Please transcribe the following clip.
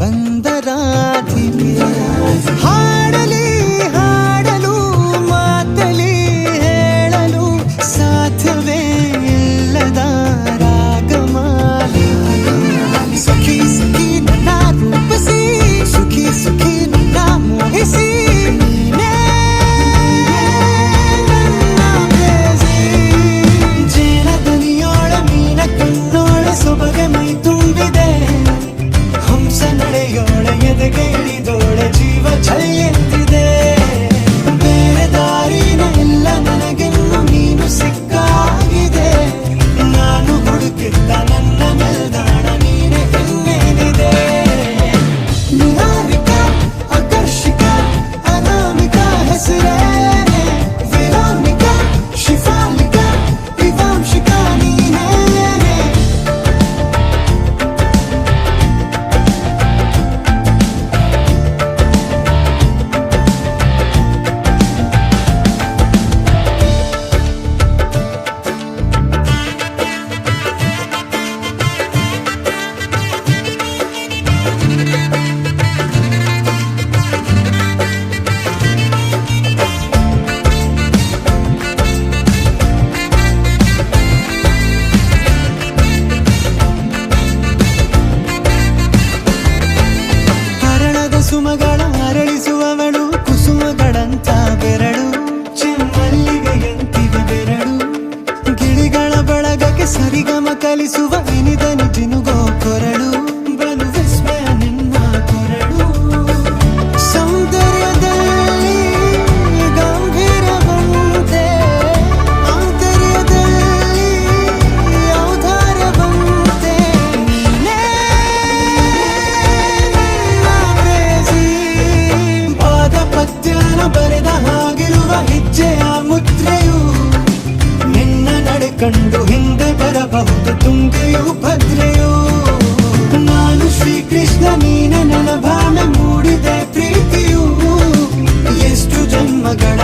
ಬಂದರಾಧಿಪೆ ಹಾಡಲಿ ಹಾಡಲು ಮಾತಲಿ ಹೇಳಲು ಸಾಧ್ಯವೇ ಇಲ್ಲದ ರಾಗಮಾಲಿ ಸಖಿ ಸಖಿ ನನ್ನ ರೂಪಿಸಿ ಸುಖಿ ಸುಖಿ ನನ್ನ ಮೋಹಿಸಿ ಸೊಬಗೆ ಮೈ ತುಂಬಿದೆ ಹಂಸ ನಡೆಯೋಳೆ ಎದೆಗೆ ಇಳಿದೋಳೆ ಜೀವ ಛಳೆಯೆಂದಿದೆ ಬೇರೆ ದಾರಿನ ಇಲ್ಲ ನನಗೆನ್ನು ನೀನು ಸಿಕ್ಕಾಗಿದೆ ನಾನು ಹುಡುಕಿದ್ದ ನನ್ನ ನಿಲ್ದಾಣ ನೀನೆ ಇನ್ನೇನಿದೆ ನಿಹಾರಿಕ ಆಕರ್ಷಿಕ ಅನಾಮಿಕ ಹೆಸರೇ ವಿರಾಮಿಕ ಶಿಫಾಲಿಕ ವಿವಾಂಶಿಕ ನೀನೇ ಸುಮಗಳ ಅರಳಿಸುವವಳು ಕುಸುಮಗಳಂತ ಬೆರಳು ಚೆಮ್ಮಲ್ಲಿಗೆಯಂತಿವೆ ಬೆರಳು ಗಿಳಿಗಳ ಬಳಗಕ್ಕೆ ಸರಿಗಮ ಕಲಿಸುವ ಇನಿದನು ಜಿನುಗೋ ಕೊರಳು ಬಲು ವಿಸ್ಮಯ ನಿನ್ನ ಕೊರಳು ಸೌಂದರ್ಯದಲ್ಲಿ ಗಂಭೀರವಂತೆ ಆಂತರ್ಯದಲ್ಲಿ ಔದಾರ್ಯವಂತೆ ಪದ್ಯನ ಬರೆದ ಹಾಗಿರುವ ಹೆಜ್ಜೆಯ ಮುದ್ರೆಯು ನಿನ್ನ ನಡೆ ಕಂಡು ಹಿಂದೆ ಬರಬಹುದು ತುಂಗೆಯು ಭದ್ರೆಯು ನಾನು ಶ್ರೀಕೃಷ್ಣ ನೀನೆ ನನ್ನ ಭಾವನೆ ಮೂಡಿದೆ ಪ್ರೀತಿಯು ಎಷ್ಟು ಜನ್ಮಗಳ